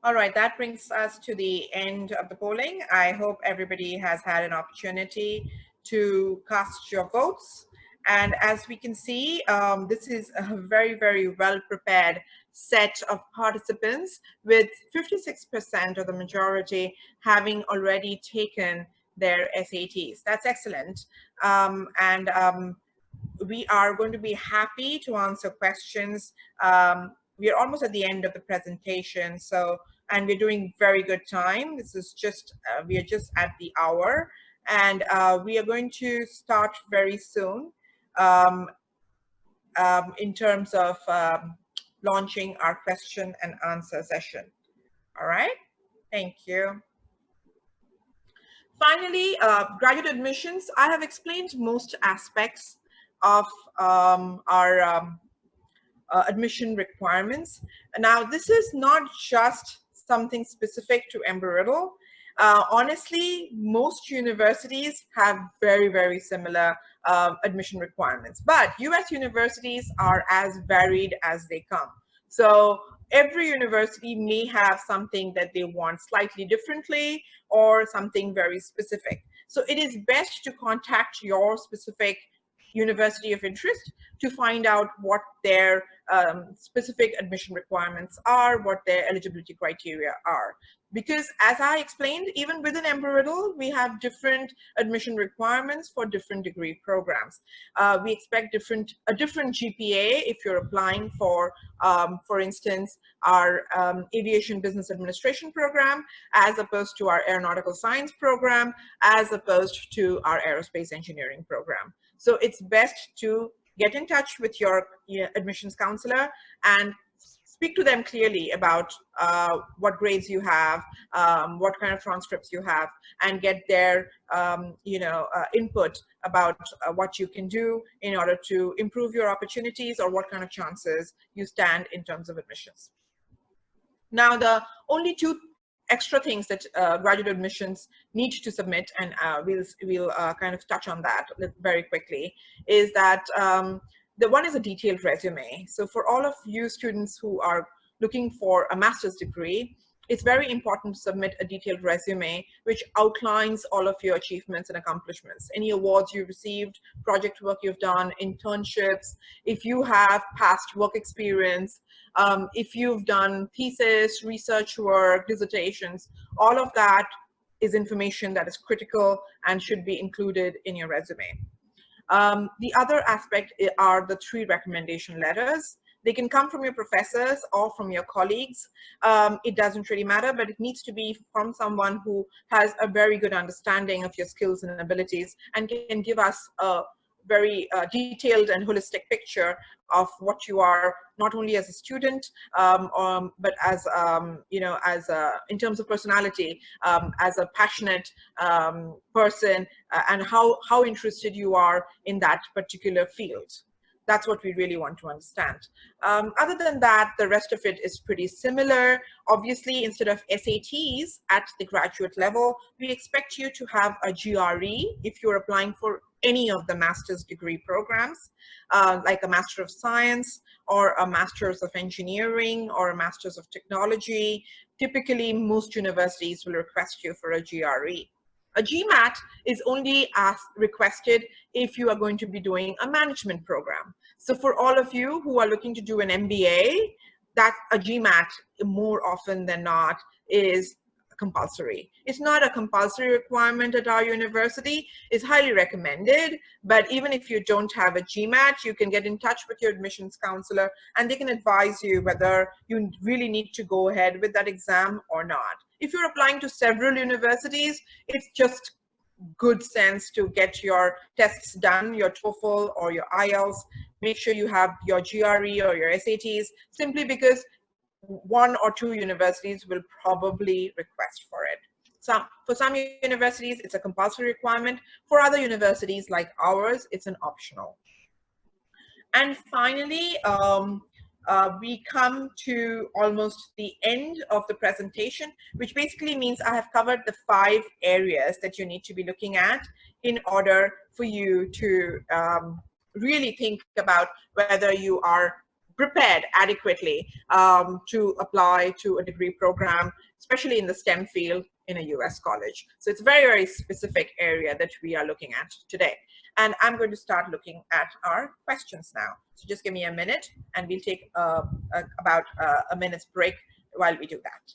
All right, that brings us to the end of the polling. I hope everybody has had an opportunity to cast your votes. And as we can see, this is a very, very well prepared set of participants, with 56% of the majority having already taken their SATs. That's excellent. We are going to be happy to answer questions. We are almost at the end of the presentation, so, and we're doing very good time. This is just, we are just at the hour, and we are going to start very soon in terms of launching our question and answer session. All right, thank you. Finally, graduate admissions. I have explained most aspects of our admission requirements. Now, this is not just something specific to Embry-Riddle. Honestly, most universities have very, very similar admission requirements, but US universities are as varied as they come. So every university may have something that they want slightly differently or something very specific. So it is best to contact your specific university of interest to find out what their specific admission requirements are, what their eligibility criteria are. Because as I explained, even within Embry-Riddle, we have different admission requirements for different degree programs. We expect a different GPA if you're applying for instance, our aviation business administration program, as opposed to our aeronautical science program, as opposed to our aerospace engineering program. So it's best to get in touch with your admissions counselor and speak to them clearly about what grades you have, what kind of transcripts you have, and get their input about what you can do in order to improve your opportunities or what kind of chances you stand in terms of admissions. Now, the only two extra things that graduate admissions need to submit, and we'll kind of touch on that very quickly, is that the one is a detailed resume. So for all of you students who are looking for a master's degree, it's very important to submit a detailed resume which outlines all of your achievements and accomplishments, any awards you've received, project work you've done, internships, if you have past work experience, if you've done thesis, research work, dissertations, all of that is information that is critical and should be included in your resume. The other aspect are the 3 recommendation letters. They can come from your professors or from your colleagues. It doesn't really matter, but it needs to be from someone who has a very good understanding of your skills and abilities and can give us a very detailed and holistic picture of what you are, not only as a student, but as in terms of personality, as a passionate person, and how interested you are in that particular field. That's what we really want to understand. Other than that, the rest of it is pretty similar. Obviously, instead of SATs at the graduate level, we expect you to have a GRE if you're applying for any of the master's degree programs, like a Master of Science or a Master's of Engineering or a Master's of Technology. Typically, most universities will request you for a GRE. A GMAT is only requested if you are going to be doing a management program. So for all of you who are looking to do an MBA, that a GMAT more often than not is compulsory. It's not a compulsory requirement at our university. It's highly recommended, but even if you don't have a GMAT, you can get in touch with your admissions counselor and they can advise you whether you really need to go ahead with that exam or not. If you're applying to several universities, it's just good sense to get your tests done, your TOEFL or your IELTS. Make sure you have your GRE or your SATs, simply because one or two universities will probably request for it. For some universities, it's a compulsory requirement. For other universities like ours, it's an optional. And finally, we come to almost the end of the presentation, which basically means I have covered the 5 areas that you need to be looking at in order for you to really think about whether you are prepared adequately to apply to a degree program, especially in the STEM field in a US college. So it's a very, very specific area that we are looking at today. And I'm going to start looking at our questions now. So just give me a minute and we'll take about a minute's break while we do that.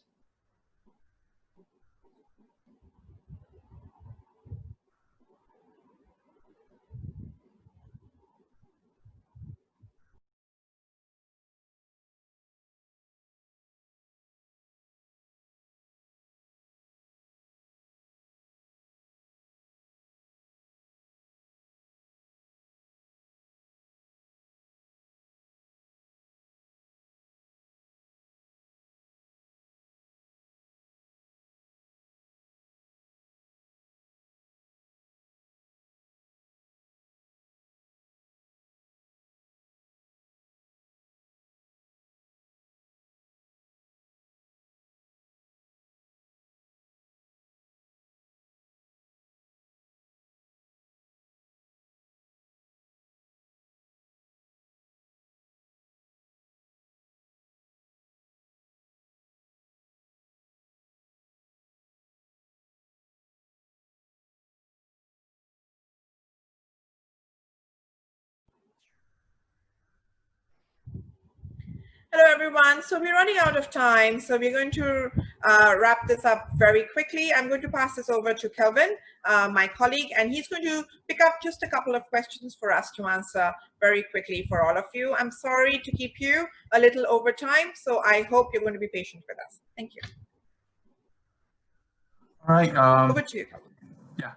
Hello, everyone. So we're running out of time. So we're going to wrap this up very quickly. I'm going to pass this over to Kelvin, my colleague, and he's going to pick up just a couple of questions for us to answer very quickly for all of you. I'm sorry to keep you a little over time, so I hope you're going to be patient with us. Thank you. All right. Over to you, Kelvin. Yeah.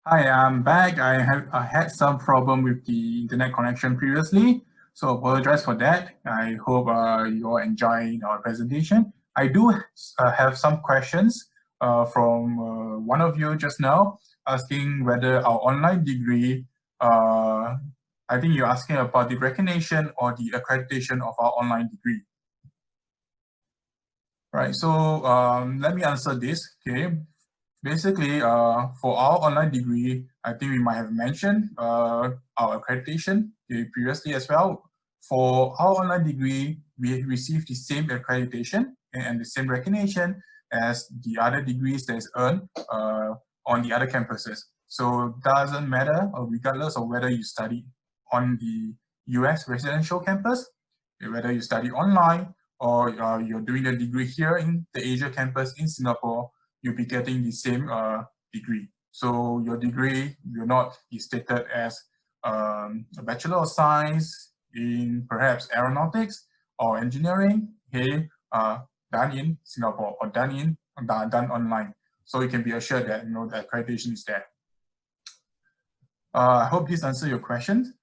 Hi, I'm back. I had some problem with the internet connection previously, so apologize for that. I hope you all enjoyed our presentation. I do have some questions from one of you just now, asking whether our online degree, I think you're asking about the recognition or the accreditation of our online degree. Right, so let me answer this, okay? Basically, for our online degree, I think we might have mentioned our accreditation previously as well. For our online degree, we receive the same accreditation and the same recognition as the other degrees that is earned on the other campuses. So it doesn't matter, regardless of whether you study on the US residential campus, whether you study online, or you're doing the degree here in the Asia campus in Singapore, you'll be getting the same degree. So your degree will not be stated as a Bachelor of Science in perhaps aeronautics or engineering, okay, done in Singapore or done online. So you can be assured that the accreditation is there. I hope this answers your questions.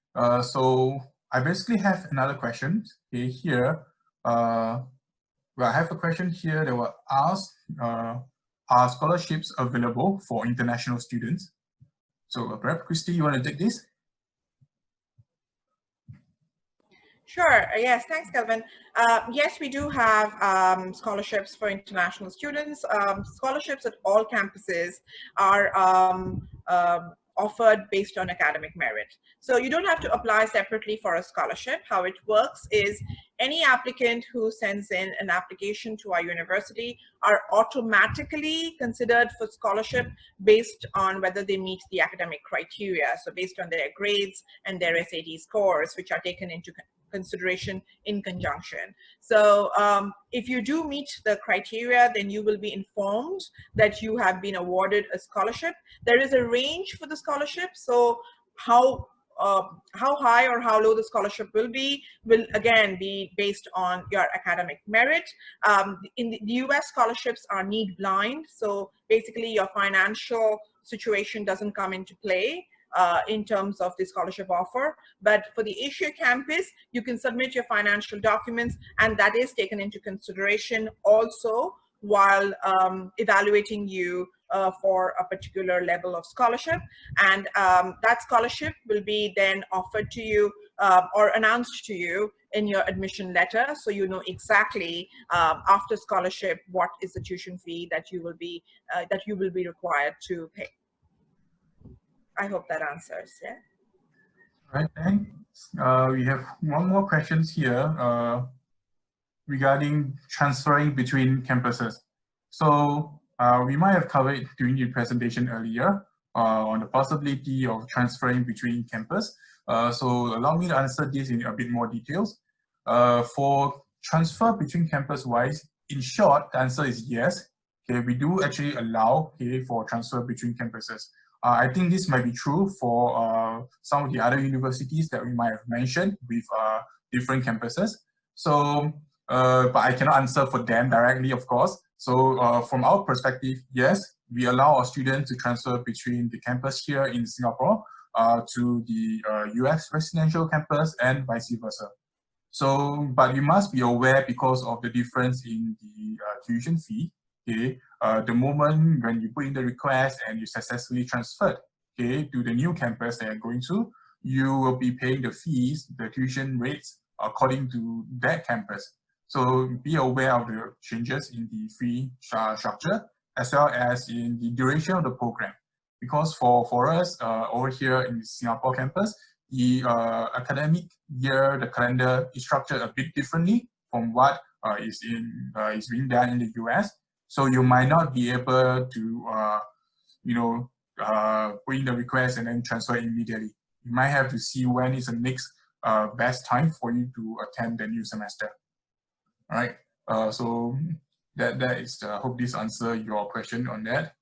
So I basically have another question, okay, here. Well, I have a question here that was asked, are scholarships available for international students? So perhaps Krishti, you want to take this? Sure. Yes. Thanks, Kelvin. Yes, we do have scholarships for international students. Scholarships at all campuses are offered based on academic merit. So you don't have to apply separately for a scholarship. How it works is any applicant who sends in an application to our university are automatically considered for scholarship based on whether they meet the academic criteria. So based on their grades and their SAT scores, which are taken into consideration in conjunction. So if you do meet the criteria, then you will be informed that you have been awarded a scholarship. There is a range for the scholarship. So how high or how low the scholarship will again be based on your academic merit. In the US, scholarships are need blind. So basically your financial situation doesn't come into play in terms of the scholarship offer. But for the Asia campus, you can submit your financial documents, and that is taken into consideration also while evaluating you for a particular level of scholarship. And that scholarship will be then offered to you or announced to you in your admission letter, so you know exactly after scholarship what is the tuition fee that you will be required to pay. I hope that answers. Yeah. All right, thanks. We have one more questions here regarding transferring between campuses. So we might have covered during the presentation earlier on the possibility of transferring between campus. So allow me to answer this in a bit more details. For transfer between campus wise, in short, the answer is yes. Okay, we do actually allow for transfer between campuses. I think this might be true for some of the other universities that we might have mentioned with different campuses. So, but I cannot answer for them directly, of course. So from our perspective, yes, we allow our students to transfer between the campus here in Singapore to the US residential campus and vice versa. So, but you must be aware because of the difference in the tuition fee. Okay, the moment when you put in the request and you successfully transferred, okay, to the new campus that you're going to, you will be paying the fees, the tuition rates according to that campus. So be aware of the changes in the fee structure as well as in the duration of the program. Because for us over here in the Singapore campus, the academic year, the calendar is structured a bit differently from what is being done in the US. So you might not be able to, put in the request and then transfer immediately. You might have to see when is the next best time for you to attend the new semester. All right. So that is. Hope this answers your question on that.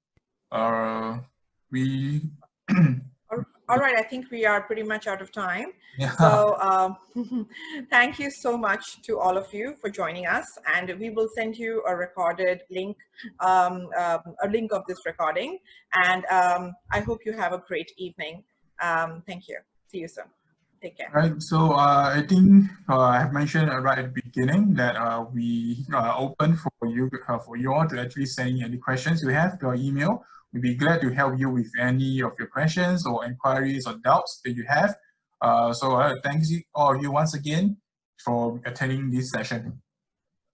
All right, I think we are pretty much out of time. Yeah. So thank you so much to all of you for joining us, and we will send you a recorded link, a link of this recording, and I hope you have a great evening. Thank you. See you soon. Take care. Right. So I think I have mentioned right at the beginning that we are open for you all to actually send any questions you have to our email. We'd be glad to help you with any of your questions or inquiries or doubts that you have. So thanks all of you once again for attending this session.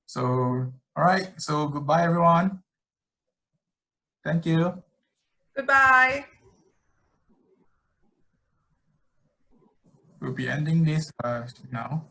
So, all right. So goodbye, everyone. Thank you. Goodbye. We'll be ending this now.